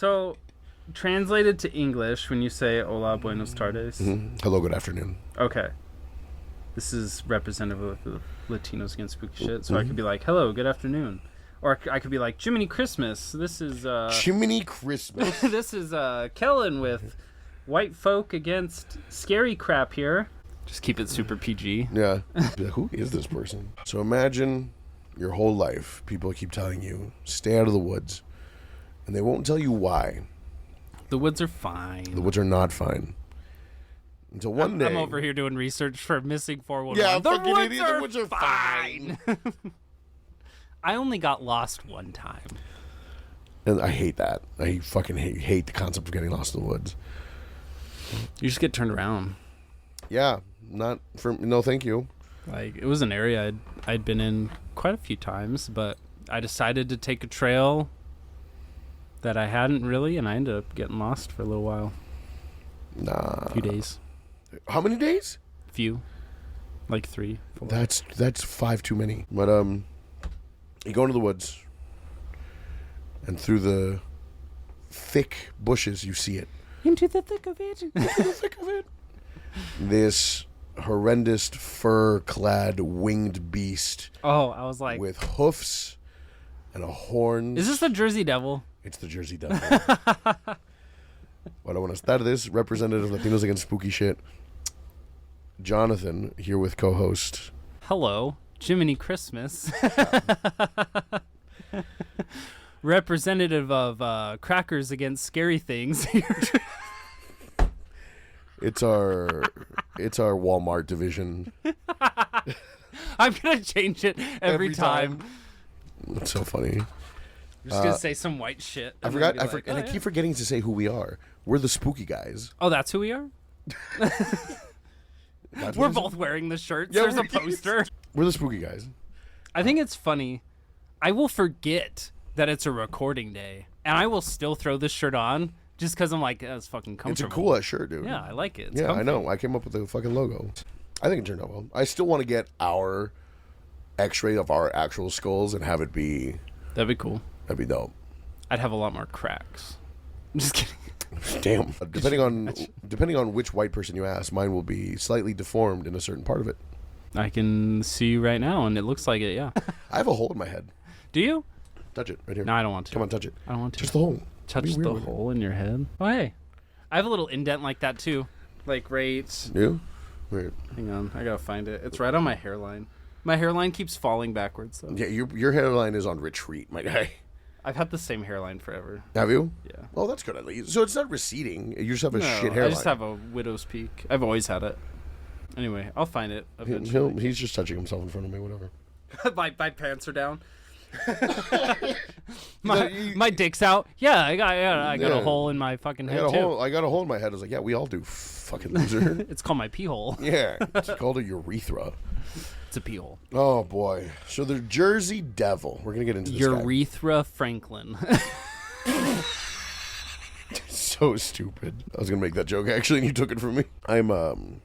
So, translated to English, when you say "Hola, buenos tardes." Hello, good afternoon. Okay. This is representative of Latinos against spooky shit. So I could be like, "Hello, good afternoon," or I could be like, "Jiminy Christmas. This is Jiminy Christmas. this is Kellen with white folk against scary crap here." Just keep it super PG. Yeah. Who is this person? So imagine your whole life, people keep telling you, stay out of the woods. And they won't tell you why. The woods are fine. The woods are not fine. Until one day... I'm over here doing research for missing 411. Yeah, the fucking idiot. The woods are fine. I only got lost one time. And I hate that. I fucking hate the concept of getting lost in the woods. You just get turned around. Yeah. Not for... No, thank you. Like, it was an area I'd been in quite a few times, but I decided to take a trail that I hadn't really, and I ended up getting lost for a little while. Nah. A few days. How many days? Few. Like 3, 4. That's 5 too many. But you go into the woods, and through the thick bushes, you see it. Into the thick of it. Into the thick of it. This horrendous fur-clad winged beast. Oh, I was like... with hoofs and a horn. Is this the Jersey Devil? It's the Jersey Devil. Bueno, buenas tardes, representative of Latinos Against Spooky Shit. Jonathan, here with co-host. Hello, Jiminy Christmas. Representative of Crackers Against Scary Things. It's our Walmart division. I'm gonna change it every time. That's so funny. I'm just gonna say some white shit. I keep forgetting to say who we are. We're the spooky guys. Oh, that's who we are? We're both wearing the shirts. Yeah, There's a poster. We're the spooky guys. I think it's funny. I will forget that it's a recording day, and I will still throw this shirt on just because I'm like, that's fucking comfortable. It's a cool ass shirt, dude. Yeah, I like it. It's yeah, comfy. I know. I came up with the fucking logo. I think it turned out well. I still want to get our x-ray of our actual skulls and have it be... That'd be cool. That'd be dope. I'd have a lot more cracks. I'm just kidding. Damn. Depending on which white person you ask, mine will be slightly deformed in a certain part of it. I can see you right now, and it looks like it, yeah. I have a hole in my head. Do you? Touch it, right here. No, I don't want to. Come on, touch it. I don't want to. Touch the hole. Touch the hole in your head? Oh, hey. I have a little indent like that, too. Like, right... You? Weird. Hang on. I gotta find it. It's right on my hairline. My hairline keeps falling backwards, though. Yeah, your hairline is on retreat, my guy. I've had the same hairline forever. Have you? Yeah. Oh, that's good at least. So it's not receding. You just have a shit hairline. I just have a widow's peak. I've always had it. Anyway, I'll find it eventually. He's just touching himself in front of me, whatever. my pants are down. my dick's out. Yeah, I got a hole in my fucking head, I got a hole in my head. I was like, yeah, we all do, fucking loser. It's called my pee hole. Yeah, it's called a urethra. It's a pee hole. Oh, boy. So the Jersey Devil. We're going to get into this Urethra Franklin. So stupid. I was going to make that joke, actually, and you took it from me. I'm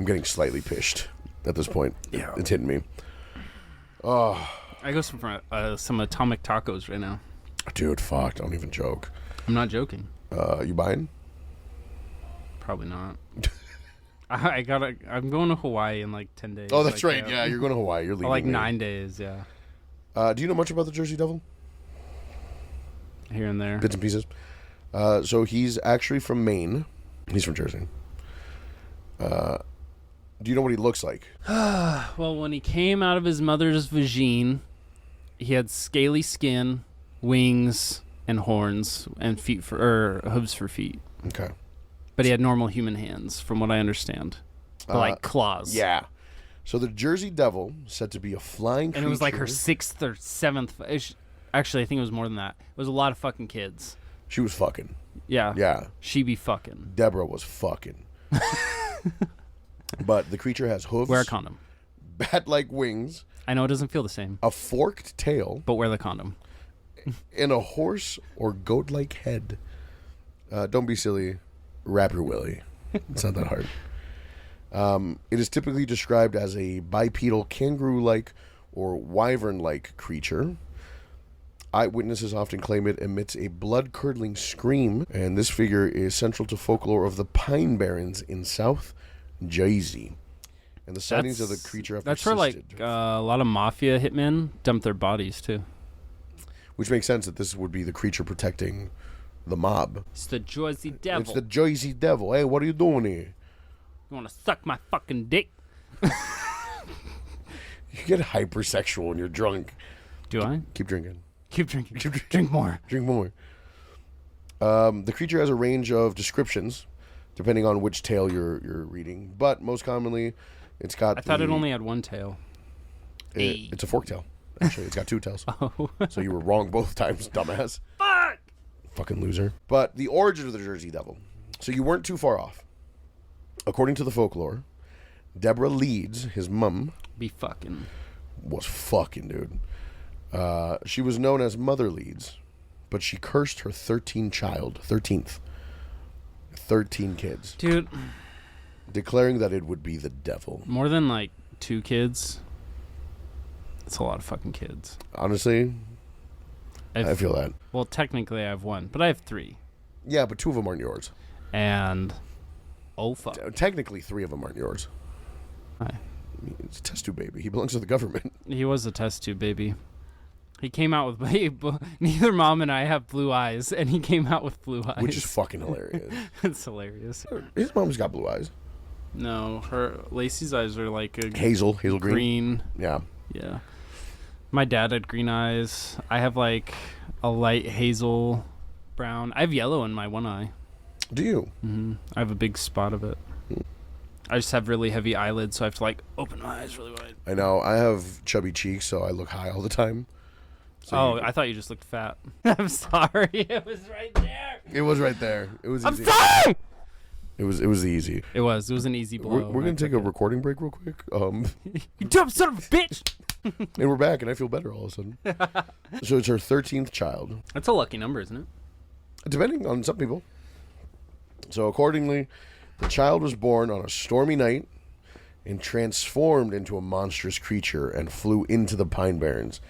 getting slightly pished at this point. Yeah. It's hitting me. Oh. I go some atomic tacos right now. Dude, fuck. Don't even joke. I'm not joking. You buying? Probably not. I'm going to Hawaii in like 10 days. Oh, that's right. Yeah, you're going to Hawaii. You're leaving. Like 9 days, yeah. Do you know much about the Jersey Devil? Here and there. Bits and pieces. So he's actually from Maine. He's from Jersey. Do you know what he looks like? Well, when he came out of his mother's vagine, he had scaly skin, wings, and horns, and hooves for feet. Okay. But he had normal human hands, from what I understand. But like claws. Yeah. So the Jersey Devil, said to be a flying creature. And it was like her 6th or 7th. Actually, I think it was more than that. It was a lot of fucking kids. She was fucking. Yeah. Yeah. She be fucking. Deborah was fucking. But the creature has hooves. Wear a condom. Bat-like wings. I know it doesn't feel the same. A forked tail. But wear the condom. And a horse or goat-like head. Don't be silly. Wrap your willy. It's not that hard. It is typically described as a bipedal kangaroo-like or wyvern-like creature. Eyewitnesses often claim it emits a blood-curdling scream, and this figure is central to folklore of the Pine Barrens in South Jersey. And the sightings of the creature have That's where, persisted. a lot of mafia hitmen dump their bodies, too. Which makes sense that this would be the creature protecting the mob. It's the Jersey Devil. It's the Jersey Devil. Hey, what are you doing here? You want to suck my fucking dick? You get hypersexual when you're drunk. Do I? Keep drinking. Keep drinking. Drink more. Drink more. The creature has a range of descriptions, depending on which tale you're reading. But most commonly, it's got. I thought it only had one tail. It's a fork tail. Actually, it's got two tails. Oh. So you were wrong both times, dumbass. Fuck! Fucking loser. But the origin of the Jersey Devil. So you weren't too far off. According to the folklore, Deborah Leeds, his mum, was fucking, dude. She was known as Mother Leeds, but she cursed her 13th child, 13th. 13 kids. Dude. Declaring that it would be the devil. More than, 2 kids. It's a lot of fucking kids. Honestly, I feel that. Well, technically I have 1, but I have 3. Yeah, but 2 of them aren't yours. And, oh fuck. Technically 3 of them aren't yours. Hi. It's a test tube baby. He belongs to the government. He was a test tube baby. He came out with neither mom and I have blue eyes, and he came out with blue eyes, which is fucking hilarious. It's hilarious. His mom's got blue eyes. No, Lacey's eyes are like a hazel green. Yeah. My dad had green eyes. I have like a light hazel brown. I have yellow in my one eye. Do you? Mm-hmm. I have a big spot of it. I just have really heavy eyelids, so I have to open my eyes really wide. I know. I have chubby cheeks, so I look high all the time. So I thought you just looked fat. I'm sorry. It was right there. It was right there. It was. I'm sorry. It was easy. It was an easy blow. We're gonna take a recording break real quick. You dumb son of a bitch. And we're back, and I feel better all of a sudden. So it's her 13th child. That's a lucky number, isn't it? Depending on some people. So accordingly, the child was born on a stormy night and transformed into a monstrous creature and flew into the Pine Barrens,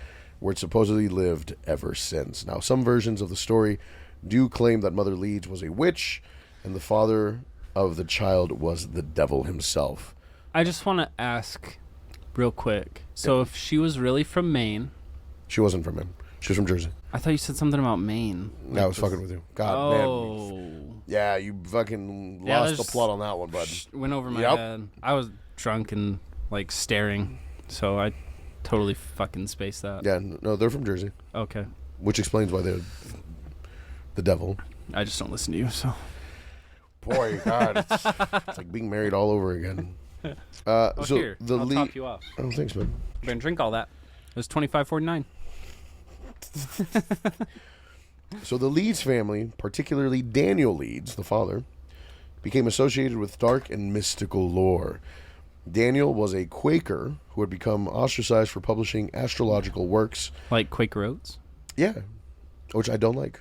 where it supposedly lived ever since. Now, some versions of the story do claim that Mother Leeds was a witch and the father of the child was the devil himself. I just want to ask real quick. So if she was really from Maine... She wasn't from Maine. She was from Jersey. I thought you said something about Maine. I was fucking with you. God, man. Yeah, you fucking lost the plot on that one, bud. Went over my head. I was drunk and, staring, so I totally fucking spaced that. Yeah, no, they're from Jersey. Okay. Which explains why they're the devil. I just don't listen to you, so... Boy, God, it's like being married all over again. Here, I'll top you off. Oh, thanks, man. We're gonna drink all that. It was $25.49. So the Leeds family, particularly Daniel Leeds, the father, became associated with dark and mystical lore. Daniel was a Quaker who had become ostracized for publishing astrological works. Like Quaker Oats? Yeah, which I don't like.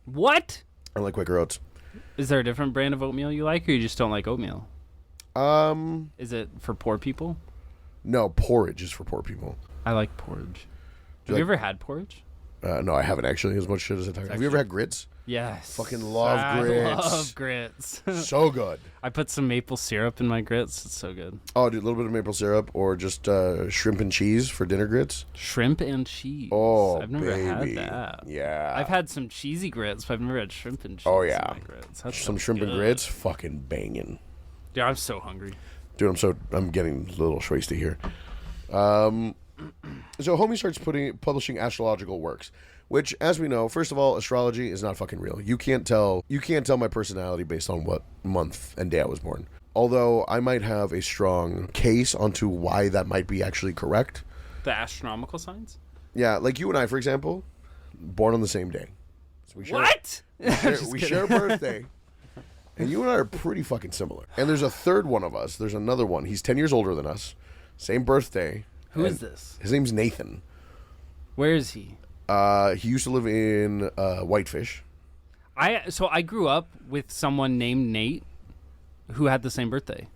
What? I don't like Quaker Oats. Is there a different brand of oatmeal you like, or you just don't like oatmeal? Is it for poor people? No, porridge is for poor people. I like porridge. Have you ever had porridge? No, I haven't actually. As much shit as I talk. Have you ever had grits? Yes. Fucking love grits. I love grits. So good. I put some maple syrup in my grits. It's so good. Oh, dude, a little bit of maple syrup or just shrimp and cheese for dinner grits. Shrimp and cheese. Oh, I've never had that. Yeah. I've had some cheesy grits, but I've never had shrimp and cheese. Oh, yeah. In my grits. That's some shrimp and grits, fucking banging. Dude, I'm so hungry. Dude, I'm getting a little schwasty here. So homie starts publishing astrological works, which, as we know, first of all, astrology is not fucking real. You can't tell my personality based on what month and day I was born. Although I might have a strong case onto why that might be actually correct. The astronomical signs? Yeah, like you and I, for example, born on the same day. So we share, what? We share a birthday. And you and I are pretty fucking similar. And there's a third one of us. There's another one. He's 10 years older than us. Same birthday. Who is this? His name's Nathan. Where is he? He used to live in Whitefish. So I grew up with someone named Nate who had the same birthday.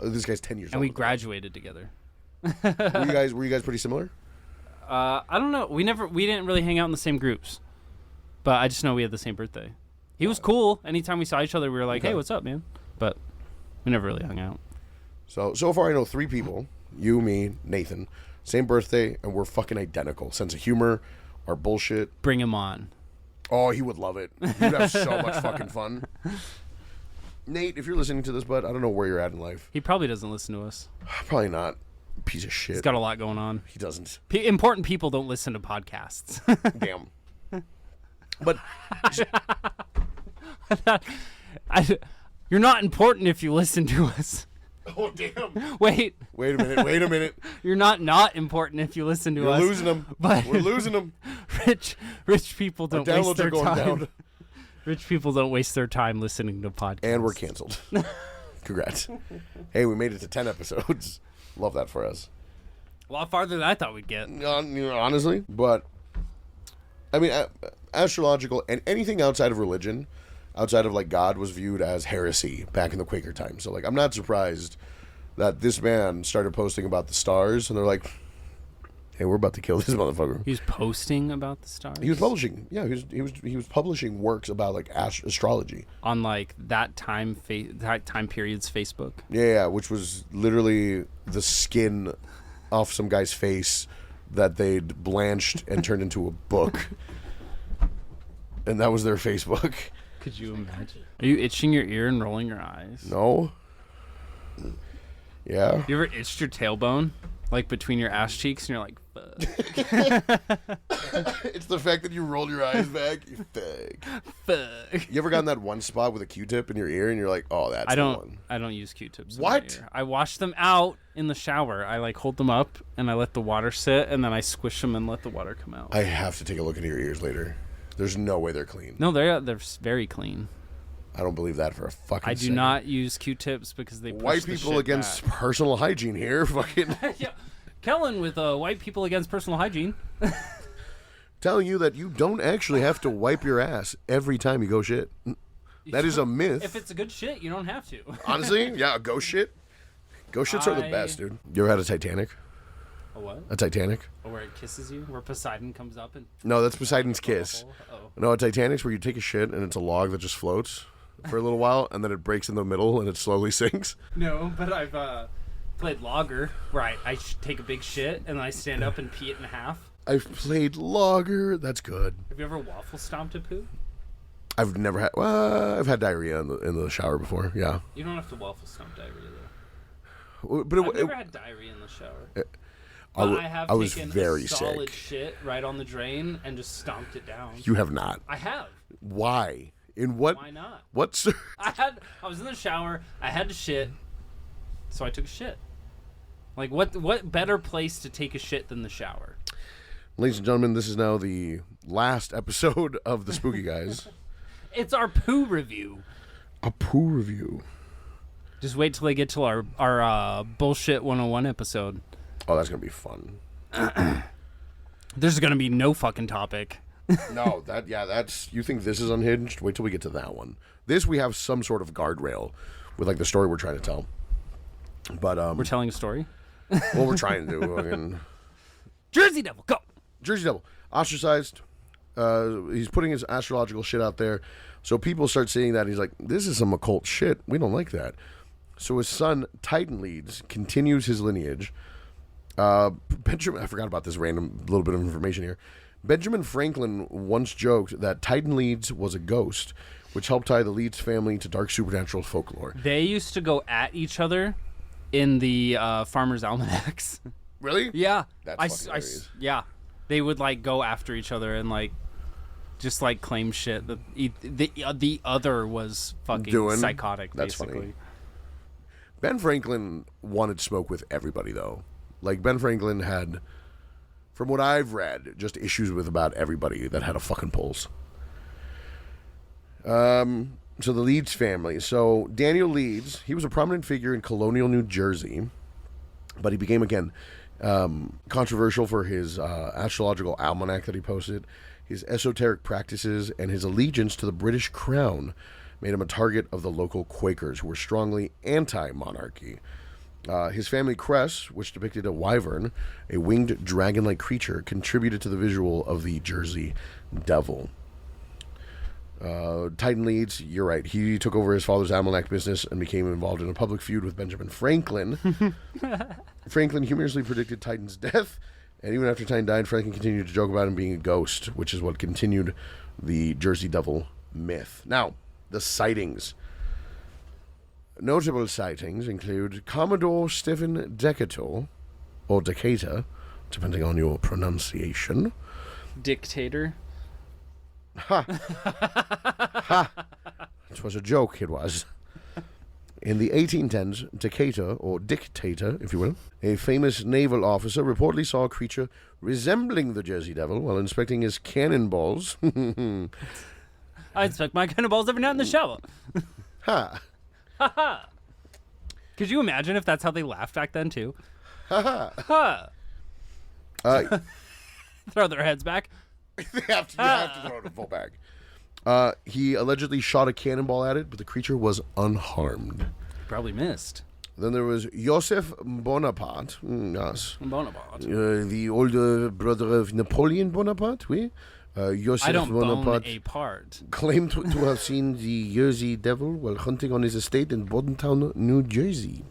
This guy's 10 years old. And we graduated together. Were you guys pretty similar? I don't know. We didn't really hang out in the same groups, but I just know we had the same birthday. He was cool. Anytime we saw each other, we were like, "Hey, what's up, man?" But we never really hung out. So far I know 3 people. You, me, Nathan. Same birthday, and we're fucking identical. Sense of humor, our bullshit. Bring him on. Oh, he would love it. You'd have so much fucking fun. Nate, if you're listening to this, bud, I don't know where you're at in life. He probably doesn't listen to us. Probably not. Piece of shit. He's got a lot going on. He doesn't. Important people don't listen to podcasts. Damn. But you're not important if you listen to us. oh damn. Wait a minute. You're not important if you listen to You're us. losing them. But we're losing them. Rich people don't waste Downloads their are going time. down. Rich people don't waste their time listening to podcasts. And we're canceled. Congrats. Hey, we made it to 10 episodes. Love that for us. A lot farther than I thought we'd get. Honestly. But, I mean, astrological and anything outside of religion, outside of, like, God, was viewed as heresy back in the Quaker time. So, like, I'm not surprised that this man started posting about the stars, and they're like, hey, we're about to kill this motherfucker. He was posting about the stars? He was publishing. Yeah, he was publishing works about, like, astrology. On, like, that time period's Facebook? Yeah, which was literally the skin off some guy's face that they'd blanched and turned into a book. And that was their Facebook. Could you imagine? Are you itching your ear and rolling your eyes? No. Yeah. You ever itched your tailbone? Like between your ass cheeks and you're like, fuck. It's the fact that you rolled your eyes back. You fuck. Fuck. You ever gotten that one spot with a Q-tip in your ear and you're like, oh, that's the one? I don't use Q-tips in What? my ear. I wash them out in the shower. I like hold them up and I let the water sit and then I squish them and let the water come out. I have to take a look into your ears later. There's no way they're clean. No, they're very clean. I don't believe that for a fucking I do second. not use Q-tips because they push White the people shit against back. personal hygiene here. Fucking Yeah. Kellen with white people against personal hygiene. telling you that you don't actually have to wipe your ass every time you go shit. That is a myth. If it's a good shit, you don't have to. Honestly, yeah, go shit. Go shits are the best, dude. You ever had a Titanic? A what? A Titanic? Or where it kisses you? Where Poseidon comes up and... No, that's Poseidon's kiss. Oh. No, a Titanic's where you take a shit and it's a log that just floats for a little while and then it breaks in the middle and it slowly sinks. No, but I've played logger where I take a big shit and then I stand up and pee it in half. I've played logger. That's good. Have you ever waffle stomped a poo? I've never had. I've had diarrhea in the shower before. Yeah. You don't have to waffle stomp diarrhea though. But I've never had diarrhea in the shower. I have was taken very a solid sick. shit right on the drain and just stomped it down. You have not. I have. Why? In what? Why not? What? I was in the shower. I had to shit, so I took a shit. Like what better place to take a shit than the shower? Ladies and gentlemen, this is now the last episode of the Spooky Guys. It's our poo review. A poo review. Just wait till they get to our bullshit 101 episode. Oh, that's gonna be fun. There's gonna be no fucking topic. No, that's. You think this is unhinged? Wait till we get to that one. This we have some sort of guardrail with like the story we're trying to tell. But We're telling a story. what we're trying to do. Fucking Jersey Devil, go. Jersey Devil, ostracized. He's putting his astrological shit out there, so people start seeing that. He's like, "This is some occult shit. We don't like that." So his son Titan Leeds continues his lineage. Benjamin, I forgot about this random little bit of information here. Benjamin Franklin once joked that Titan Leeds was a ghost, which helped tie the Leeds family to dark supernatural folklore. They used to go at each other in the Farmer's Almanacs. Really? Yeah. That's fucking hilarious. Yeah. They would like go after each other and like just like claim shit that the other was fucking psychotic. That's basically. funny. Ben Franklin wanted smoke with everybody, though. Like, Ben Franklin had, from what I've read, just issues with about everybody that had a fucking pulse. So the Leeds family. So Daniel Leeds, he was a prominent figure in colonial New Jersey, but he became, again, controversial for his astrological almanac that he posted, his esoteric practices, and his allegiance to the British crown made him a target of the local Quakers, who were strongly anti-monarchy. His family crest, which depicted a wyvern, a winged dragon-like creature, contributed to the visual of the Jersey Devil. Titan leads, you're right. He took over his father's almanac business and became involved in a public feud with Benjamin Franklin. Franklin humorously predicted Titan's death, and even after Titan died, Franklin continued to joke about him being a ghost, which is what continued the Jersey Devil myth. Now, the sightings. Notable sightings include Commodore Stephen Decatur, or Decatur, depending on your pronunciation. Dictator. Ha! Ha! It was a joke, it was. In the 1810s, Decatur, or dictator, if you will, a famous naval officer, reportedly saw a creature resembling the Jersey Devil while inspecting his cannonballs. I inspect my cannonballs every night in the shower. Ha! Ha ha! Could you imagine if that's how they laughed back then, too? Ha ha! Ha! Throw their heads back. You have to throw it in full bag. He allegedly shot a cannonball at it, but the creature was unharmed. Probably missed. Then there was Joseph Bonaparte. Yes. Bonaparte. The older brother of Napoleon Bonaparte, oui. Joseph I don't Bonaparte bone a part. claimed to have seen the Jersey Devil while hunting on his estate in Bordentown, New Jersey.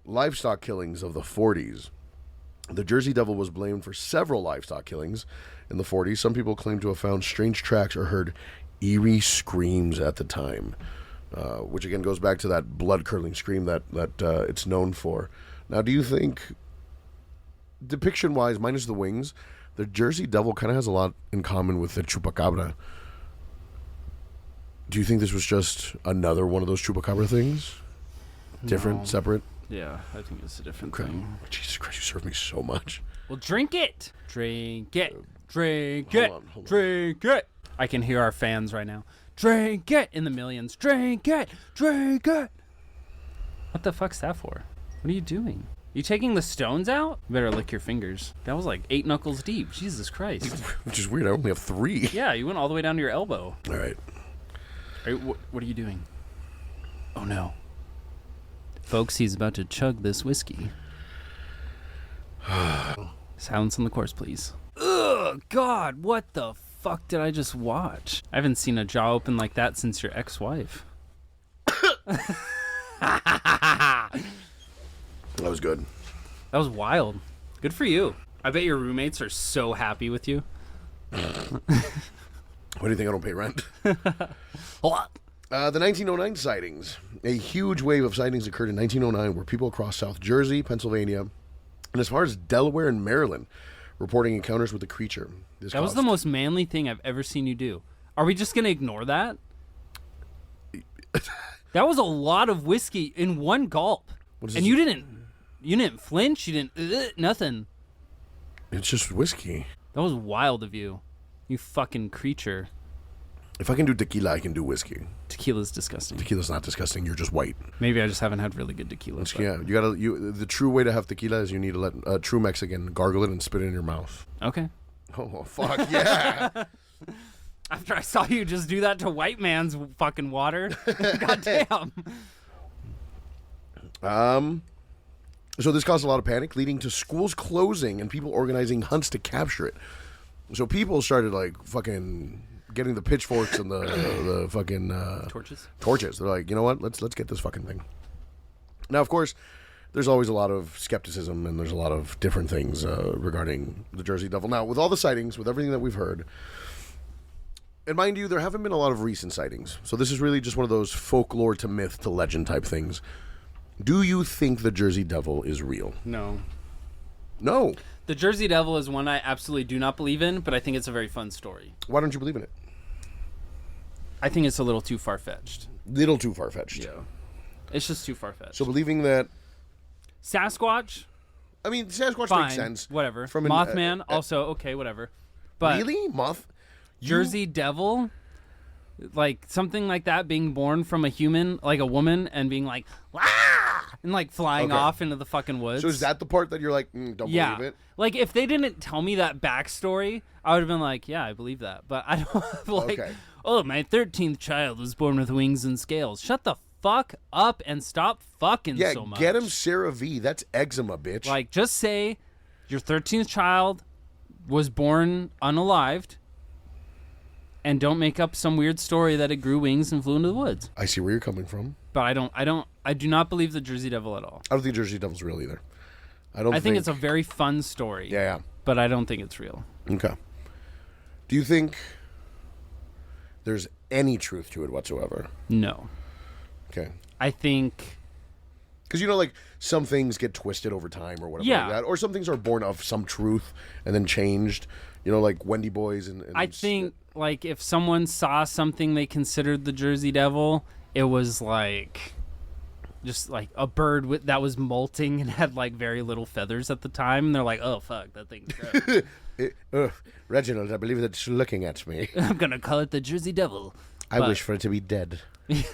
Livestock killings of the 40s. The Jersey Devil was blamed for several livestock killings in the 40s. Some people claim to have found strange tracks or heard eerie screams at the time, which again goes back to that blood-curdling scream that it's known for. Now, do you think, depiction-wise, minus the wings, the Jersey Devil kind of has a lot in common with the Chupacabra? Do you think this was just another one of those Chupacabra things? Different, No. separate? Yeah, I think it's a different thing. Jesus Christ, you served me so much. Well, drink it. Drink it. Drink hold it. on. Drink it. I can hear our fans right now. Drink it in the millions. Drink it. Drink it. What the fuck's that for? What are you doing? You taking the stones out? You better lick your fingers. That was like 8 knuckles deep. Jesus Christ. Which is weird. I only have 3. Yeah, you went all the way down to your elbow. All right. What are you doing? Oh no. Folks, he's about to chug this whiskey. Silence on the course, please. Ugh, God, what the fuck did I just watch? I haven't seen a jaw open like that since your ex-wife. That was good. That was wild. Good for you. I bet your roommates are so happy with you. What do you think? I don't pay rent? What? The 1909 sightings. A huge wave of sightings occurred in 1909 where people across South Jersey, Pennsylvania, and as far as Delaware and Maryland reporting encounters with the creature. That was the most manly thing I've ever seen you do. Are we just going to ignore that? That was a lot of whiskey in one gulp. And you didn't flinch, you didn't, nothing. It's just whiskey. That was wild of you. You fucking creature. If I can do tequila, I can do whiskey. Tequila's disgusting. Tequila's not disgusting. You're just white. Maybe I just haven't had really good tequila. Yeah, the true way to have tequila is you need to let a true Mexican gargle it and spit it in your mouth. Okay. Oh, fuck, yeah. After I saw you just do that to white man's fucking water. Goddamn. So this caused a lot of panic, leading to schools closing and people organizing hunts to capture it. So people started like fucking getting the pitchforks and the fucking torches. They're like, you know what? Let's get this fucking thing. Now, of course, there's always a lot of skepticism and there's a lot of different things regarding the Jersey Devil. Now, with all the sightings, with everything that we've heard, and mind you, there haven't been a lot of recent sightings. So this is really just one of those folklore to myth to legend type things. Do you think the Jersey Devil is real? No. No. The Jersey Devil is one I absolutely do not believe in, but I think it's a very fun story. Why don't you believe in it? I think it's a little too far-fetched. Little too far-fetched. Yeah. It's just too far-fetched. So believing that... Sasquatch? I mean, Sasquatch fine, makes sense. Whatever. Mothman, also, okay, whatever. But really? Jersey Devil? Like, something like that being born from a human, like a woman, and being like, "Wah!" and like flying off into the fucking woods. So is that the part that you're like, don't believe it? Like, if they didn't tell me that backstory, I would have been like, yeah, I believe that. But I don't like, oh, my 13th child was born with wings and scales. Shut the fuck up and stop fucking Yeah, so much. get him CeraVe. That's eczema, bitch. Like, just say your 13th child was born unalived, and don't make up some weird story that it grew wings and flew into the woods. I see where you're coming from. But I do not believe the Jersey Devil at all. I don't think Jersey Devil's real either. I think it's a very fun story. Yeah. But I don't think it's real. Okay. Do you think there's any truth to it whatsoever? No. Okay. I think... Because, like, some things get twisted over time or whatever Yeah. like that. Or some things are born of some truth and then changed. Like Wendy Boys and I think, like, if someone saw something they considered the Jersey Devil, it was, like... just like a bird that was molting and had like very little feathers at the time. And they're like, oh, fuck, that thing's gross. Reginald, I believe it's looking at me. I'm going to call it the Jersey Devil. I wish for it to be dead.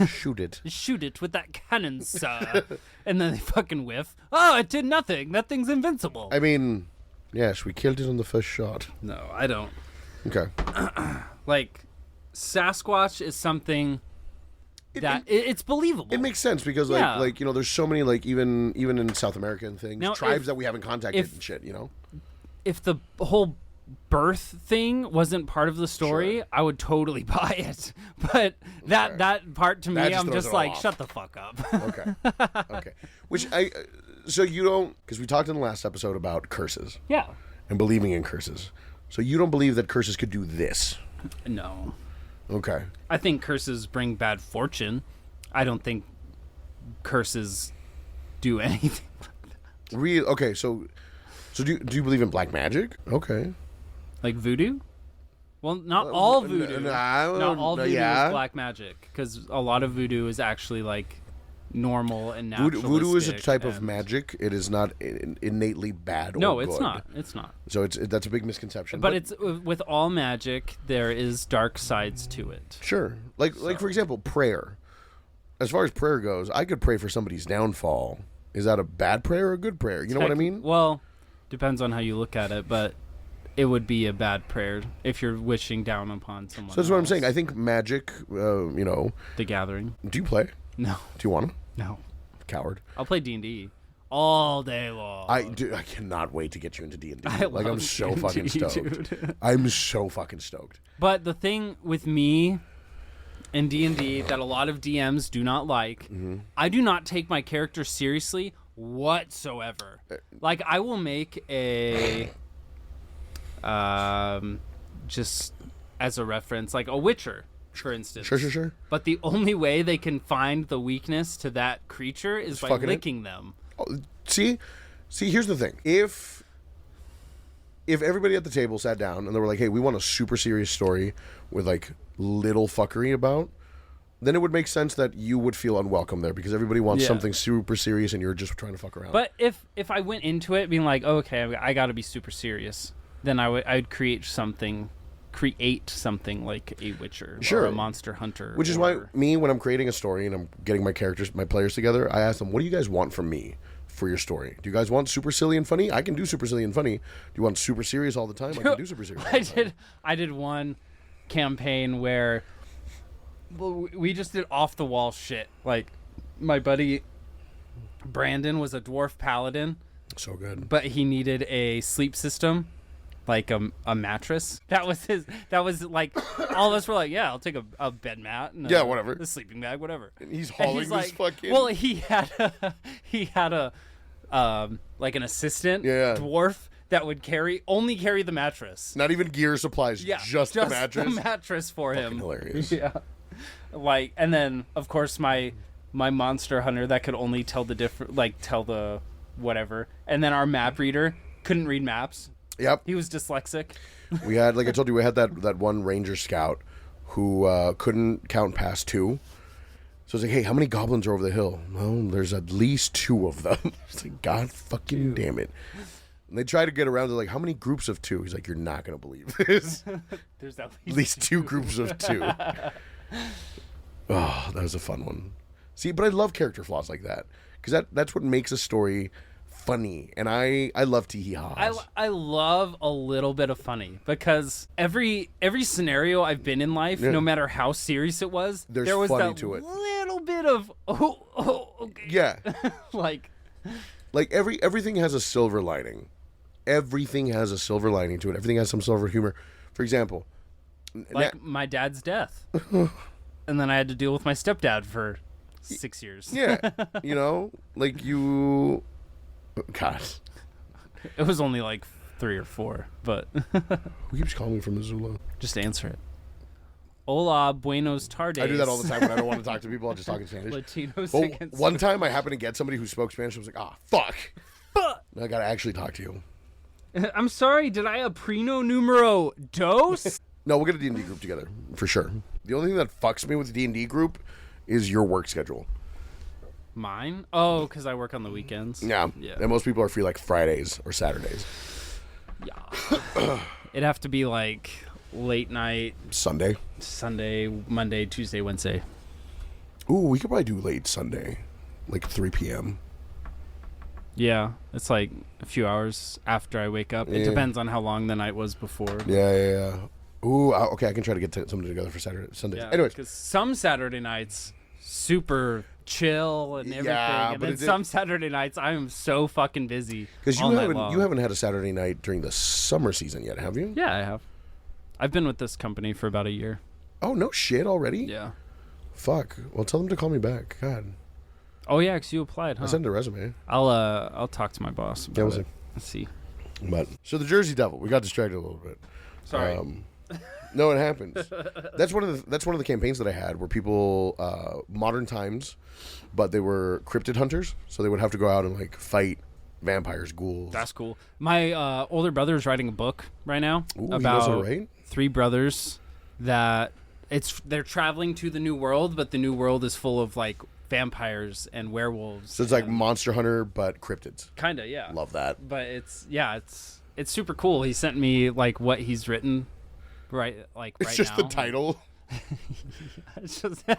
Shoot it. Shoot it with that cannon, sir. And then they fucking whiff. Oh, it did nothing. That thing's invincible. I mean, yes, we killed it on the first shot. No, I don't. Okay. Like, Sasquatch is something that it's believable. It makes sense because like there's so many like even in South America and things, now, tribes that we haven't contacted and shit, If the whole birth thing wasn't part of the story, Sure. I would totally buy it. But that part to me, I'm just like, off. shut the fuck up. Okay. Which so you don't, because we talked in the last episode about curses. Yeah. And believing in curses. So you don't believe that curses could do this? No. Okay. I think curses bring bad fortune. I don't think curses do anything. Real. Okay. So do you believe in black magic? Okay. Like voodoo? Well, not all voodoo. Not all voodoo is black magic, because a lot of voodoo is actually like normal and natural. Voodoo is a type of magic. It is not innately bad. No, or it's good. not. It's not. So that's a big misconception. But it's with all magic, there is dark sides to it. Sure. Like for example, prayer. As far as prayer goes, I could pray for somebody's downfall. Is that a bad prayer or a good prayer? You know what I mean? Well, depends on how you look at it, but it would be a bad prayer if you're wishing down upon someone. So that's what I'm saying. I think magic, The Gathering. Do you play? No. Do you want to? No. Coward. I'll play D&D all day long. I cannot wait to get you into D&D. Like, I'm so fucking stoked. Dude. I'm so fucking stoked. But the thing with me and D&D that a lot of DMs do not like, I do not take my character seriously whatsoever. Like, I will make a just as a reference, like a Witcher, for instance. Sure. But the only way they can find the weakness to that creature is by licking them. Oh, see, here's the thing. If everybody at the table sat down and they were like, hey, we want a super serious story with like little fuckery about, then it would make sense that you would feel unwelcome there because everybody wants something super serious and you're just trying to fuck around. But if I went into it being like, oh, okay, I got to be super serious, then I'd create something like a Witcher or a Monster Hunter. Which is why when I'm creating a story and I'm getting my players together, I ask them, what do you guys want from me for your story? Do you guys want super silly and funny? I can do super silly and funny. Do you want super serious all the time? I can do super serious all the time. I did one campaign where we just did off the wall shit. Like, my buddy Brandon was a dwarf paladin. So good. But he needed a sleep system. Like a mattress. That was like, all of us were like, yeah, I'll take a bed mat and whatever, a sleeping bag, whatever. And he's hauling this fucking. Well, he had a like an assistant dwarf that would only carry the mattress. Not even gear supplies. Yeah, just the mattress. The mattress for fucking him. Hilarious. Yeah. Like, and then of course my monster hunter that could only tell the whatever, and then our map reader couldn't read maps. Yep. He was dyslexic. We had, like I told you, we had that one ranger scout who couldn't count past 2. So I was like, hey, how many goblins are over the hill? Well, there's at least 2 of them. It's like, God fucking damn it. And they try to get around to like, how many groups of 2? He's like, you're not going to believe this. There's at least 2 groups of 2. Oh, that was a fun one. See, but I love character flaws like that. Because that's what makes a story funny, and I love tee-hee-haws. I love a little bit of funny because every scenario I've been in life, no matter how serious it was, there was funny that to it. little bit of okay. Yeah. like everything has a silver lining. Everything has a silver lining to it. Everything has some silver humor. For example, my dad's death. And then I had to deal with my stepdad for 6 years. Yeah. You God. It was only like 3 or 4, but Who keeps calling me from Missoula? just answer it. Hola, buenos tardes. I do that all the time when I don't want to talk to people. I'll just talk in Spanish. Latinos Well, against one time I happened to get somebody who spoke Spanish. I was like, fuck. Fuck. I gotta actually talk to you. I'm sorry, did I aprino numero dos? No, we'll get a D&D group together, for sure. The only thing that fucks me with the D&D group is your work schedule. Mine? Oh, because I work on the weekends. Yeah. And most people are free like Fridays or Saturdays. Yeah. It'd have to be like late night. Sunday, Monday, Tuesday, Wednesday. Ooh, we could probably do late Sunday, like 3 p.m. Yeah, it's like a few hours after I wake up. It depends on how long the night was before. Yeah. Ooh, okay, I can try to get something together for Sundays. Yeah, Anyways. because some Saturday nights, super chill and everything. Yeah, and but then some Saturday nights, I am so fucking busy. Because you haven't had a Saturday night during the summer season yet, have you? Yeah, I have. I've been with this company for about a year. Oh, no shit already? Yeah. Fuck. Well, tell them to call me back. God. Oh yeah, because you applied, huh? I sent a resume. I'll talk to my boss about it. Let's see. But so the Jersey Devil, we got distracted a little bit. Sorry. No, it happens. That's one of the campaigns that I had where people modern times, but they were cryptid hunters, so they would have to go out and like fight vampires, ghouls. That's cool. My older brother is writing a book right now about 3 brothers that they're traveling to the new world, but the new world is full of like vampires and werewolves. So it's like Monster Hunter, but cryptids. Kinda, yeah. Love that. But it's super cool. He sent me like what he's written, right? Like it's right just now. the title. It's just the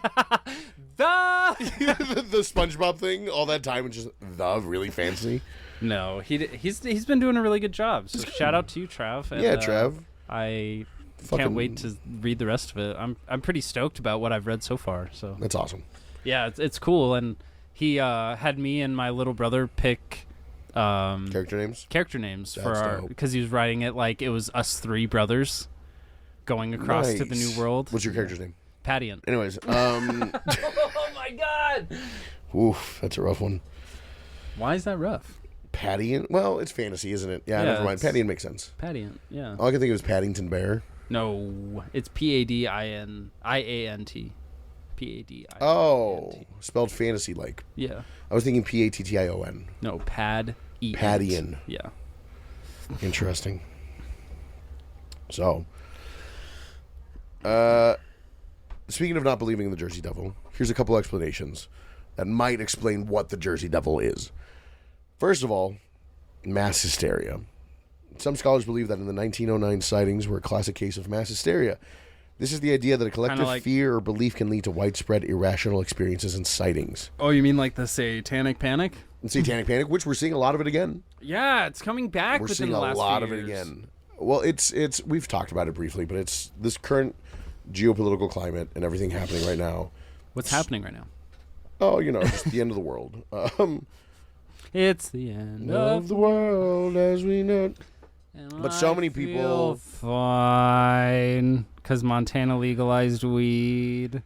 SpongeBob thing. All that time, it's just the really fancy. No, he's been doing a really good job. So shout out to you, Trav. And, yeah, Trav. I can't wait to read the rest of it. I'm pretty stoked about what I've read so far. So that's awesome. Yeah, it's cool, and he had me and my little brother pick character names that's for our because he was writing it like it was us 3 brothers going across to the new world. What's your character's name? Padian. Anyways, oh my god. Oof, that's a rough one. Why is that rough? Padian? Well, it's fantasy, isn't it? Yeah, never mind. Padian makes sense. Padian, yeah. All I can think of is Paddington Bear. No, it's Padian. P-A-D-I-N-T. Oh, spelled fantasy like. Yeah. I was thinking P-A-T-T-I-O-N. No, Padian. Yeah. Interesting. So, speaking of not believing in the Jersey Devil, here's a couple explanations that might explain what the Jersey Devil is. First of all, mass hysteria. Some scholars believe that in the 1909 sightings were a classic case of mass hysteria. This is the idea that a collective fear or belief can lead to widespread irrational experiences and sightings. Oh, you mean like the Satanic Panic? And Satanic Panic, which we're seeing a lot of it again. Yeah, it's coming back within the last few years. We're seeing a lot of it again. Well, it's we've talked about it briefly, but it's this current geopolitical climate and everything happening right now. What's happening right now? Oh, just the end of the world. It's the end of the world as we know it. But so many people fine because Montana legalized weed.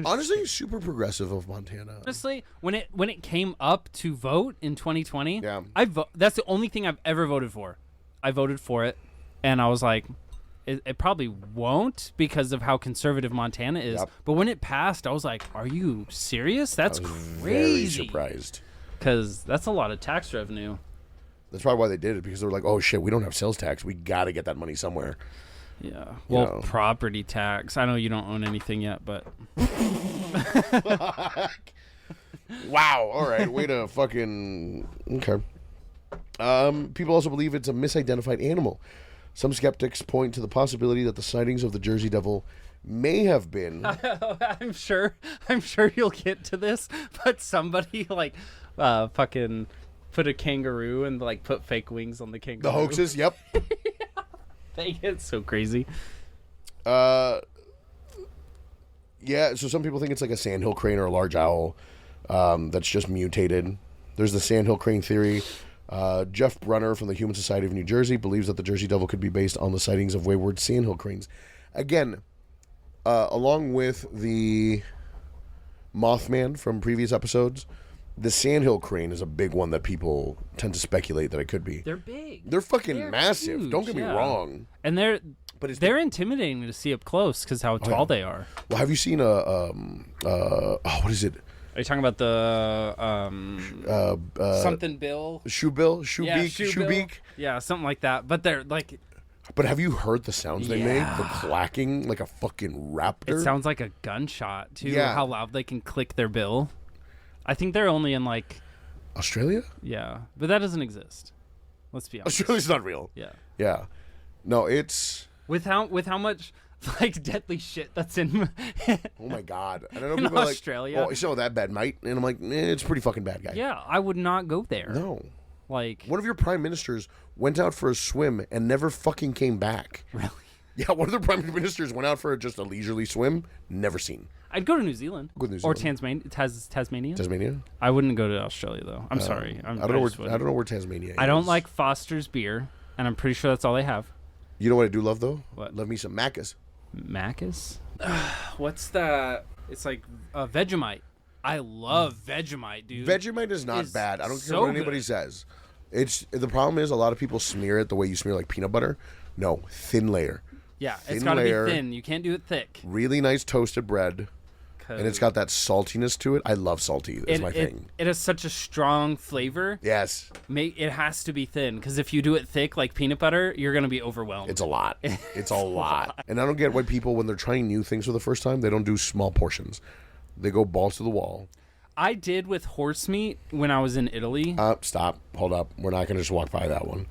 Honestly, super progressive of Montana. Honestly, when it came up to vote in 2020, yeah, that's the only thing I've ever voted for. I voted for it, and I was like, it probably won't because of how conservative Montana is. Yep. But when it passed, I was like, are you serious? That's crazy. Very surprised. Because that's a lot of tax revenue. That's probably why they did it, because they were like, oh shit, we don't have sales tax. We got to get that money somewhere. Yeah. Well, property tax. I know you don't own anything yet, but. Wow. All right. Way to fucking. Okay. People also believe it's a misidentified animal. Some skeptics point to the possibility that the sightings of the Jersey Devil may have been. I'm sure you'll get to this, but somebody fucking put a kangaroo and put fake wings on the kangaroo. The hoaxes, yep. They get so crazy. Yeah, so some people think it's like a sandhill crane or a large owl that's just mutated. There's the sandhill crane theory. Jeff Brunner from the Human Society of New Jersey believes that the Jersey Devil could be based on the sightings of wayward sandhill cranes. Again, along with the Mothman from previous episodes, the sandhill crane is a big one that people tend to speculate that it could be. They're big. They're fucking massive. Huge, Don't get me wrong. And they're intimidating to see up close because how tall they are. Well, have you seen what is it? Are you talking about the something bill? Shoe bill? Shoe Yeah, beak? bill. Beak? Yeah, something like that. But they're like... But have you heard the sounds they make? Yeah. The clacking like a fucking raptor? It sounds like a gunshot, too. Yeah. How loud they can click their bill. I think they're only in like... Australia? Yeah. But that doesn't exist. Let's be honest. Australia's not real. Yeah. Yeah. No, it's... With how much... like deadly shit that's in Oh my god! And I know in people are Australia. like, "Oh, it's not that bad, mate," and I'm like, "It's pretty fucking bad, guy." Yeah, I would not go there. No. Like One of your prime ministers went out for a swim and never fucking came back. really? Yeah, one of the prime ministers went out for just a leisurely swim, never seen. I'd go to New Zealand. Go to New Or Zealand. Tasmania. Tasmania? I wouldn't go to Australia though. I'm sorry. I don't know where Tasmania is. I don't like Foster's beer, and I'm pretty sure that's all they have. You know what I do love though? What? Love me some Macca's. Macca's? What's that? It's like Vegemite. I love Vegemite, dude. Vegemite is not It's bad. I don't care so what anybody good. says. It's the problem is a lot of people smear it the way you smear like peanut butter. No, thin layer. Yeah, Thin it's got to be layer. thin. You can't do it thick. Really nice toasted bread. And it's got that saltiness to it. I love salty. It's my thing. It has such a strong flavor. Yes. It has to be thin because if you do it thick like peanut butter, you're gonna be overwhelmed. It's a lot. It's a lot. And I don't get why people, when they're trying new things for the first time, they don't do small portions. They go balls to the wall. I did with horse meat when I was in Italy. Stop. Hold up. We're not going to just walk by that one.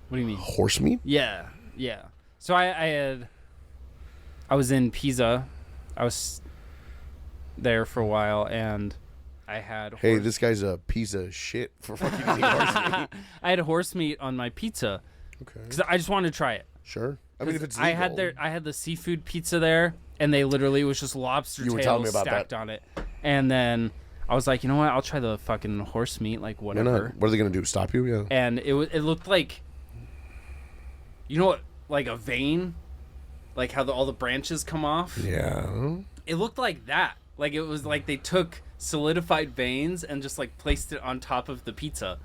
What do you mean? Horse meat? Yeah. So I was in Pisa. I was there for a while, and I had Hey, this guy's a piece of shit for fucking eating horse meat. I had horse meat on my pizza Okay. because I just wanted to try it. Sure. I mean, if it's I legal. had the seafood pizza there, and they literally was just lobster You were telling me tails about stacked that. on it. And then I was like, you know what? I'll try the fucking horse meat, like Why whatever. not? What are they going to do? Stop you? Yeah. And it looked like, you know what? Like a vein, like how all the branches come off. Yeah. It looked like that. Like it was like they took solidified veins and just like placed it on top of the pizza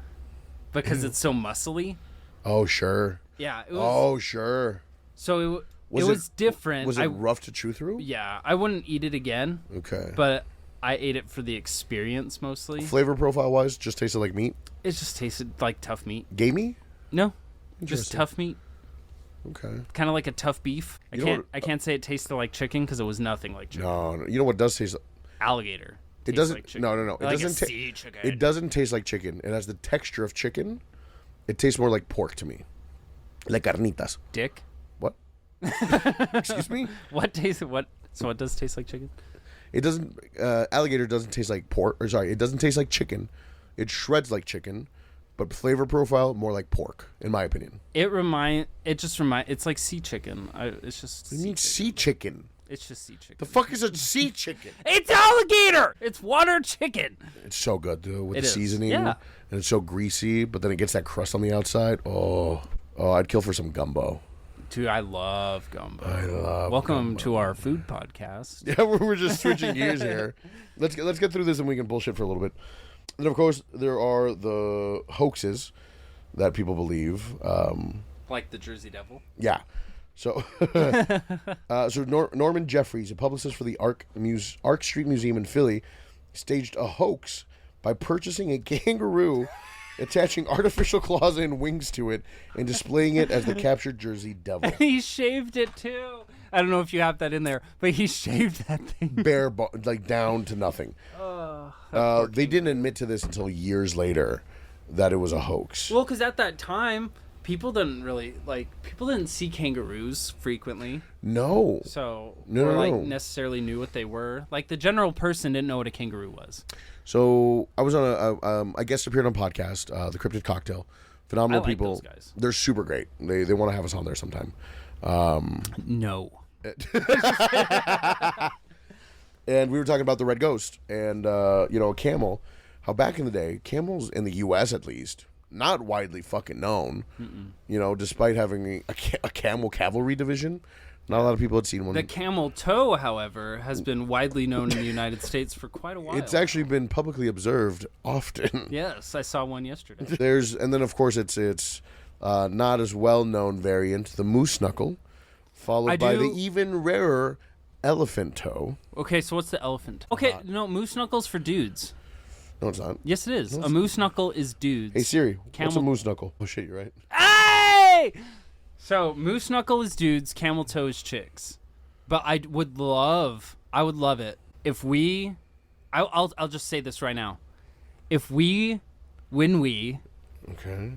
because it's so muscly. Oh, sure. Yeah. It was, Oh, sure. So it Was was different. Was it rough to chew through? Yeah, I wouldn't eat it again, Okay. but I ate it for the experience mostly. Flavor profile wise, just tasted like meat? It just tasted like tough meat. Gamey? No, just Interesting. tough meat. Okay. Kind of like a tough beef. You know I can't say it tasted like chicken because it was nothing like chicken. No. You know what does taste? Alligator. It tastes doesn't. Like chicken. No. It Like doesn't. a sea chicken. It doesn't taste like chicken. It has the texture of chicken. It tastes more like pork to me. Like carnitas. Dick. What? Excuse me? What tastes what? So what does taste like chicken? It doesn't. Alligator doesn't taste like pork. Or sorry, it doesn't taste like chicken. It shreds like chicken, but flavor profile more like pork, in my opinion. It's like sea chicken. It's just. You mean sea chicken? It's just sea chicken. The fuck is a sea chicken? It's alligator. It's water chicken. It's so good, dude, with It the is. seasoning. Yeah. And it's so greasy, but then it gets that crust on the outside. Oh, I'd kill for some gumbo. Dude, I love gumbo. I love Welcome to our food podcast. Yeah, we're just switching gears here. Let's get through this and we can bullshit for a little bit. And of course, there are the hoaxes that people believe. Like the Jersey Devil. Yeah. So, Norman Jeffries, a publicist for the Arc Street Museum in Philly, staged a hoax by purchasing a kangaroo, attaching artificial claws and wings to it, and displaying it as the captured Jersey Devil. He shaved it too. I don't know if you have that in there, but he shaved that thing. Like down to nothing. They didn't admit to this until years later that it was a hoax. Well, because at that time, people didn't see kangaroos frequently. No. So, No. necessarily knew what they were. Like the general person didn't know what a kangaroo was. So I was on I guest appeared on a podcast, the Cryptid Cocktail. Phenomenal I like people. those guys. They're super great. They want to have us on there sometime. No. And we were talking about the red ghost and, a camel. How back in the day, camels in the U.S. at least, not widely fucking known. Despite having a camel cavalry division, not a lot of people had seen one. The camel toe, however, has been widely known in the United States for quite a while. It's actually been publicly observed often. Yes, I saw one yesterday. And then of course it's not as well known variant, the moose knuckle, followed by the even rarer elephant toe. Okay, so what's the elephant? Okay, no, moose knuckle's for dudes. No, it's not. Yes, it is. A moose knuckle is dudes. Hey Siri, what's a moose knuckle? Oh shit, you're right. Hey! So moose knuckle is dudes, camel toe is chicks. But I would love it if I'll just say this right now. When we okay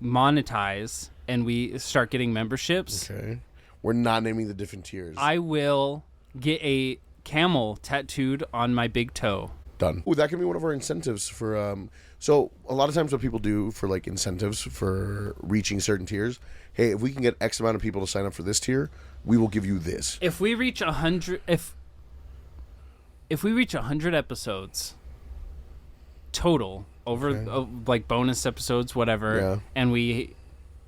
monetize and we start getting memberships, okay, we're not naming the different tiers. I will get a camel tattooed on my big toe. Done. Ooh, that can be one of our incentives for so a lot of times what people do for like incentives for reaching certain tiers, hey, if we can get X amount of people to sign up for this tier, we will give you this. If we reach 100 if we reach 100 episodes total over like bonus episodes whatever, and we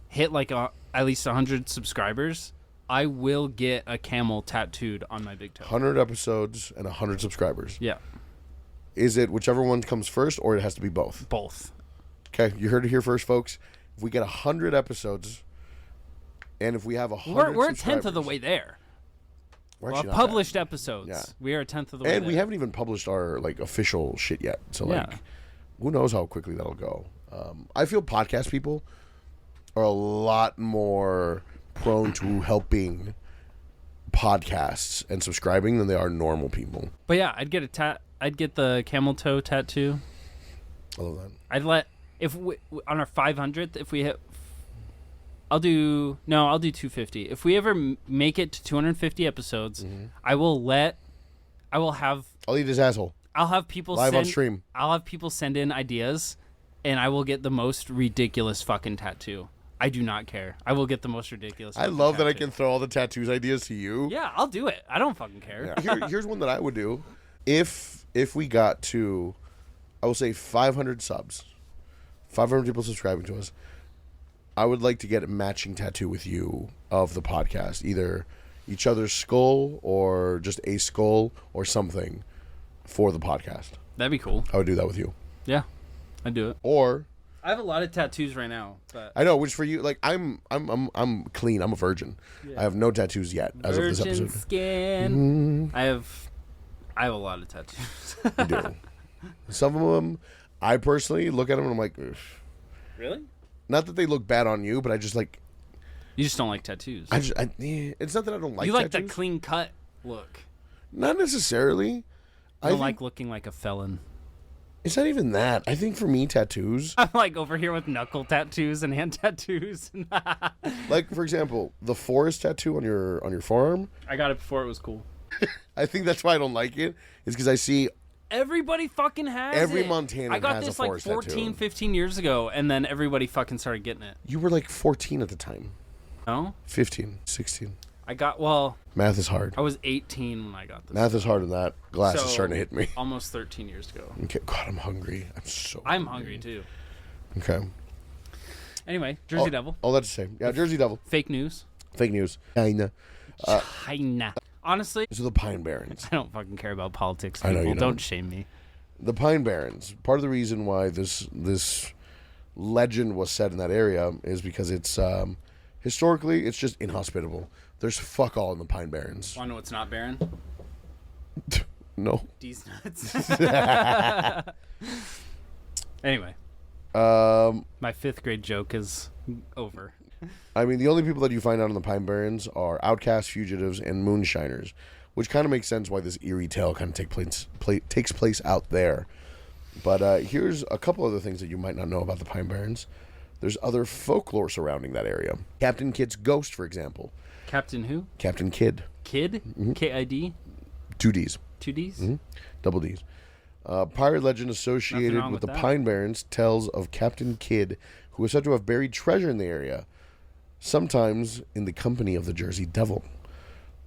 hit like at least 100 subscribers, I will get a camel tattooed on my big toe. 100 episodes and 100 subscribers. Yeah. Is it whichever one comes first, or it has to be both? Both. Okay, you heard it here first, folks. If we get 100 episodes, and if we have 100 we're a tenth of the way there. We're published episodes. We are a tenth of the way and there. we haven't even published our like official shit yet. So like, who knows how quickly that'll go. I feel podcast people are a lot more prone to helping podcasts and subscribing than they are normal people. But yeah, I'd get the camel toe tattoo. I love that. I'd let on our 500th, if we hit, I'll do 250. If we ever make it to 250 episodes, I will have. I'll eat his asshole. I'll have people live on stream. I'll have people send in ideas, and I will get the most ridiculous fucking tattoo. I do not care. I will get the most ridiculous. I love that I can throw all the tattoos ideas to you. Yeah, I'll do it. I don't fucking care. Yeah. Here's one that I would do. If we got to, I will say 500 subs, 500 people subscribing to us, I would like to get a matching tattoo with you of the podcast, either each other's skull or just a skull or something for the podcast. That'd be cool. I would do that with you. Yeah, I'd do it. Or I have a lot of tattoos right now, but I know, which for you, like I'm clean. I'm a virgin. Yeah. I have no tattoos yet as of this episode. Skin. I have a lot of tattoos. You do. Some of them, I personally look at them and I'm like, ugh. Really? Not that they look bad on you, but I just like. You just don't like tattoos. It's not that I don't like. You like tattoos. the clean cut look. Not necessarily. I don't like looking like a felon. It's not even that. I think for me, tattoos. I'm like over here with knuckle tattoos and hand tattoos. Like for example, the forest tattoo on your forearm. I got it before it was cool. I think that's why I don't like it. Is because I see everybody fucking has every it. Montanan I got has this a forest like 14, tattoo. 15 years ago, and then everybody fucking started getting it. You were like 14 at the time. No? 15, 16. Math is hard. I was 18 when I got this. Math is hard, and that glass is starting to hit me. Almost 13 years ago. Okay, God, I'm hungry. I'm hungry too. Okay. Anyway, Jersey Devil. All that to say, yeah, Jersey Devil. Fake news. Fake news. China. China. Honestly, so the Pine Barrens. I don't fucking care about politics. I know you don't shame me. The Pine Barrens. Part of the reason why this legend was set in that area is because it's historically it's just inhospitable. There's fuck all in the Pine Barrens. Want to know what's not barren? No. D's nuts. Anyway. My 5th grade joke is over. I mean, the only people that you find out in the Pine Barrens are outcasts, fugitives, and moonshiners, which kind of makes sense why this eerie tale kind of takes place out there. But here's a couple other things that you might not know about the Pine Barrens. There's other folklore surrounding that area. Captain Kidd's ghost, for example. Captain who? Captain Kidd. Kidd? Mm-hmm. K-I-D? 2 Ds. 2 Ds? Mm-hmm. Double Ds. Pirate legend associated with the Pine Barrens tells of Captain Kidd, who is said to have buried treasure in the area, sometimes in the company of the Jersey Devil.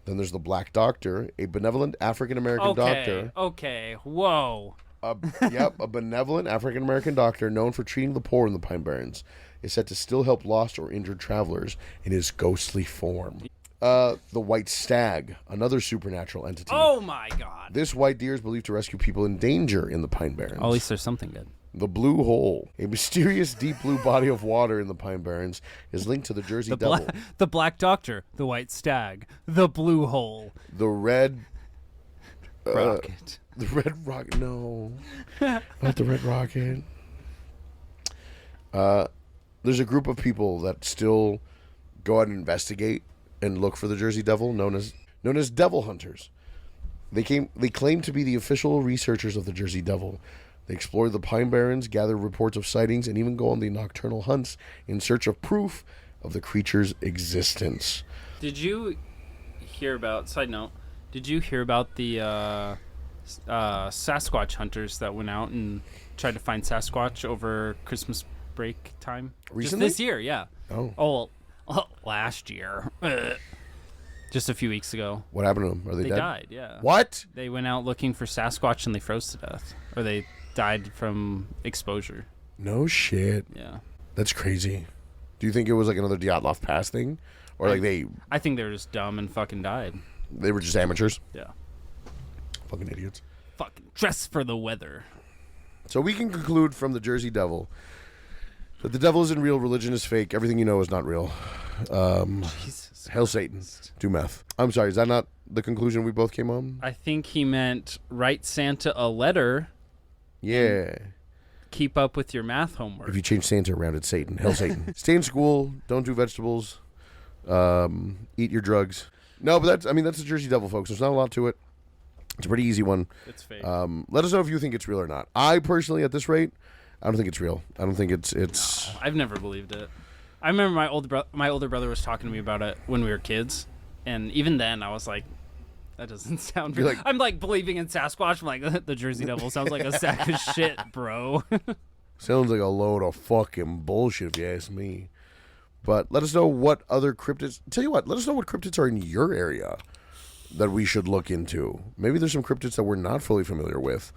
Then there's the Black Doctor, a benevolent African-American doctor. Okay, whoa. A benevolent African-American doctor known for treating the poor in the Pine Barrens is said to still help lost or injured travelers in his ghostly form. The White Stag, another supernatural entity. Oh my god. This white deer is believed to rescue people in danger in the Pine Barrens. At least there's something good. The Blue Hole, a mysterious deep blue body of water in the Pine Barrens, is linked to the Jersey Devil. The Black Doctor, the White Stag, the Blue Hole. The Red... Rocket. The Red Rocket... No. Not the Red Rocket. There's a group of people that still go out and investigate and look for the Jersey Devil, known as devil hunters. They claim to be the official researchers of the Jersey Devil. They explore the Pine Barrens, gather reports of sightings, and even go on the nocturnal hunts in search of proof of the creature's existence. Did you hear about, side note, did you hear about the Sasquatch hunters that went out and tried to find Sasquatch over Christmas break time? Recently? Just this year, yeah. Oh, last year. Just a few weeks ago. what happened to them? Are they dead? They died, yeah. What? They went out looking for Sasquatch and they froze to death. Or they died from exposure. No shit. Yeah. That's crazy. Do you think it was like another Dyatlov Pass thing? Or like I think they were just dumb and fucking died. they were just amateurs? Yeah. Fucking idiots. Fucking dress for the weather. So we can conclude from the Jersey Devil that the devil isn't real, religion is fake, everything you know is not real. Jesus. Hail Satan. Do meth. I'm sorry, is that not the conclusion we both came on? I think he meant write Santa a letter. Yeah. Keep up with your math homework. If you change Santa around, it's Satan. Hail Satan. Stay in school. Don't do vegetables. Eat your drugs. No, but that's the Jersey Devil, folks. There's not a lot to it. It's a pretty easy one. It's fake. Let us know if you think it's real or not. I personally, at this rate, I don't think it's real. I don't think it's. No, I've never believed it. I remember my older brother was talking to me about it when we were kids, and even then I was like, that doesn't sound real. I'm like believing in Sasquatch. I'm like, the Jersey Devil sounds like a sack of shit, bro. Sounds like a load of fucking bullshit, if you ask me. But let us know what other cryptids. Tell you what, let us know what cryptids are in your area that we should look into. Maybe there's some cryptids that we're not fully familiar with,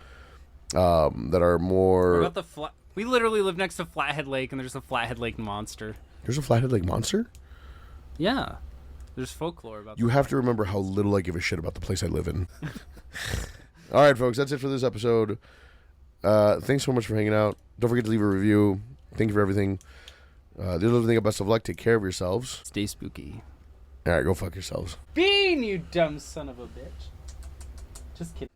that are more. What about the we literally live next to Flathead Lake, and there's a Flathead Lake monster. There's a Flathead Lake monster? Yeah. There's folklore about You have to remember how little I give a shit about the place I live in. All right, folks, that's it for this episode. Thanks so much for hanging out. Don't forget to leave a review. Thank you for everything. The other thing, best of luck. Take care of yourselves. Stay spooky. All right, go fuck yourselves. Bean, you dumb son of a bitch. Just kidding.